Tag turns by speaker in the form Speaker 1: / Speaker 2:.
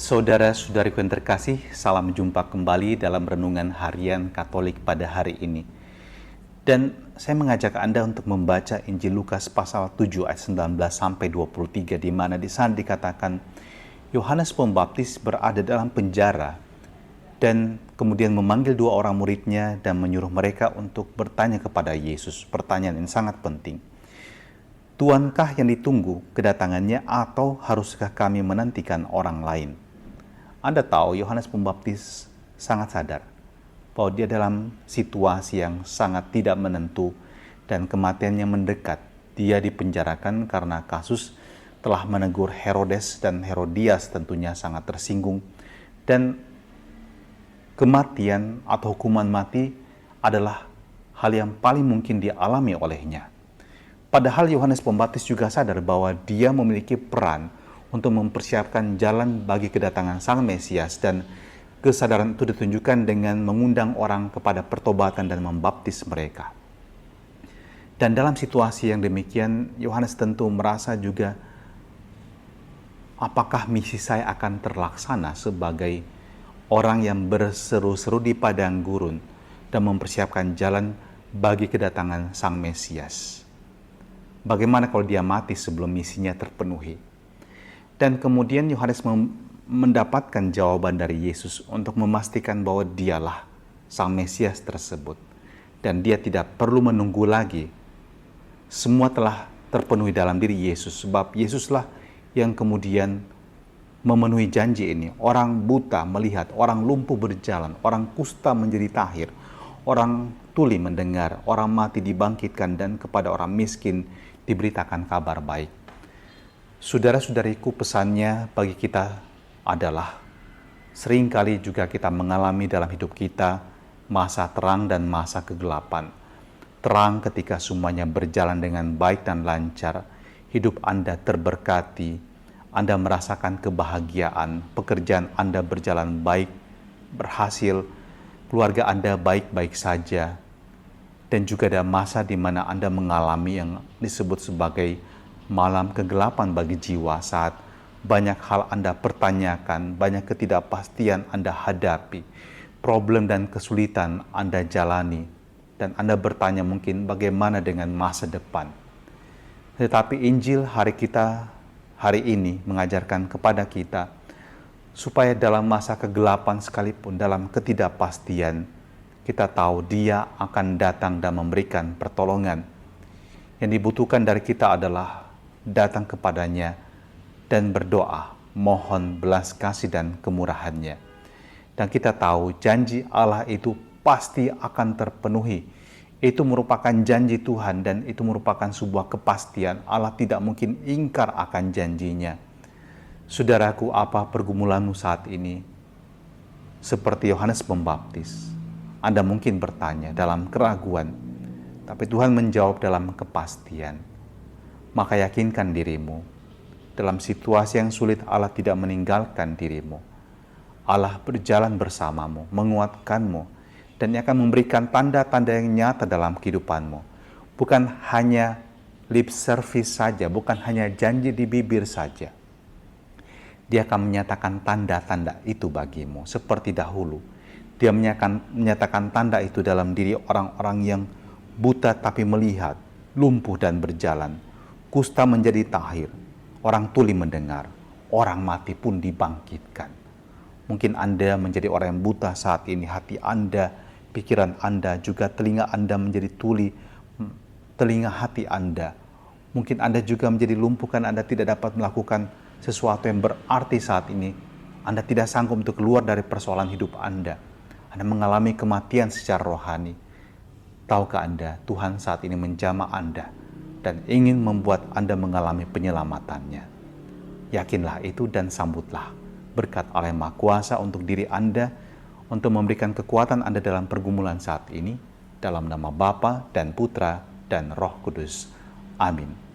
Speaker 1: Saudara-saudariku yang terkasih, salam jumpa kembali dalam renungan harian Katolik pada hari ini. Dan saya mengajak Anda untuk membaca Injil Lukas pasal 7 ayat 19 sampai 23, di mana di sana dikatakan Yohanes Pembaptis berada dalam penjara dan kemudian memanggil dua orang muridnya dan menyuruh mereka untuk bertanya kepada Yesus. Pertanyaan yang sangat penting. Tuankah yang ditunggu kedatangannya atau haruskah kami menantikan orang lain? Anda tahu Yohanes Pembaptis sangat sadar bahwa dia dalam situasi yang sangat tidak menentu dan kematiannya mendekat. Dia dipenjarakan karena kasus telah menegur Herodes, dan Herodias tentunya sangat tersinggung. Dan kematian atau hukuman mati adalah hal yang paling mungkin dialami olehnya. Padahal Yohanes Pembaptis juga sadar bahwa dia memiliki peran untuk mempersiapkan jalan bagi kedatangan Sang Mesias, dan kesadaran itu ditunjukkan dengan mengundang orang kepada pertobatan dan membaptis mereka. Dan dalam situasi yang demikian, Yohanes tentu merasa juga, apakah misi saya akan terlaksana sebagai orang yang berseru-seru di padang gurun dan mempersiapkan jalan bagi kedatangan Sang Mesias? Bagaimana kalau dia mati sebelum misinya terpenuhi? Dan kemudian Yohanes mendapatkan jawaban dari Yesus untuk memastikan bahwa dialah Sang Mesias tersebut. Dan dia tidak perlu menunggu lagi. Semua telah terpenuhi dalam diri Yesus, sebab Yesuslah yang kemudian memenuhi janji ini. Orang buta melihat, orang lumpuh berjalan, orang kusta menjadi tahir, orang tuli mendengar, orang mati dibangkitkan, dan kepada orang miskin diberitakan kabar baik. Saudara-saudariku, pesannya bagi kita adalah seringkali juga kita mengalami dalam hidup kita masa terang dan masa kegelapan. Terang ketika semuanya berjalan dengan baik dan lancar, hidup Anda terberkati, Anda merasakan kebahagiaan, pekerjaan Anda berjalan baik, berhasil, keluarga Anda baik-baik saja. Dan juga ada masa di mana Anda mengalami yang disebut sebagai malam kegelapan bagi jiwa, saat banyak hal Anda pertanyakan, banyak ketidakpastian Anda hadapi, problem dan kesulitan Anda jalani, dan Anda bertanya mungkin bagaimana dengan masa depan. Tetapi Injil hari ini mengajarkan kepada kita supaya dalam masa kegelapan sekalipun, dalam ketidakpastian, kita tahu Dia akan datang dan memberikan pertolongan. Yang dibutuhkan dari kita adalah datang kepadanya dan berdoa, mohon belas kasih dan kemurahannya. Dan kita tahu janji Allah itu pasti akan terpenuhi. Itu merupakan janji Tuhan, dan itu merupakan sebuah kepastian. Allah tidak mungkin ingkar akan janjinya. Saudaraku, apa pergumulanmu saat ini? Seperti Yohanes Pembaptis, Anda mungkin bertanya dalam keraguan, tapi Tuhan menjawab dalam kepastian. Maka yakinkan dirimu, dalam situasi yang sulit Allah tidak meninggalkan dirimu. Allah berjalan bersamamu, menguatkanmu, dan Ia akan memberikan tanda-tanda yang nyata dalam kehidupanmu. Bukan hanya lip service saja, bukan hanya janji di bibir saja. Dia akan menyatakan tanda-tanda itu bagimu, seperti dahulu. Dia menyatakan tanda itu dalam diri orang-orang yang buta tapi melihat, lumpuh dan berjalan, kusta menjadi tahir, orang tuli mendengar, orang mati pun dibangkitkan. Mungkin Anda menjadi orang yang buta saat ini, hati Anda, pikiran Anda, juga telinga Anda menjadi tuli, telinga hati Anda. Mungkin Anda juga menjadi lumpuh karena Anda tidak dapat melakukan sesuatu yang berarti saat ini. Anda tidak sanggup untuk keluar dari persoalan hidup Anda. Anda mengalami kematian secara rohani. Tahukah Anda, Tuhan saat ini menjamah Anda dan ingin membuat Anda mengalami penyelamatannya. Yakinlah itu dan sambutlah berkat Allah yang Maha Kuasa untuk diri Anda, untuk memberikan kekuatan Anda dalam pergumulan saat ini, dalam nama Bapa dan Putra dan Roh Kudus. Amin.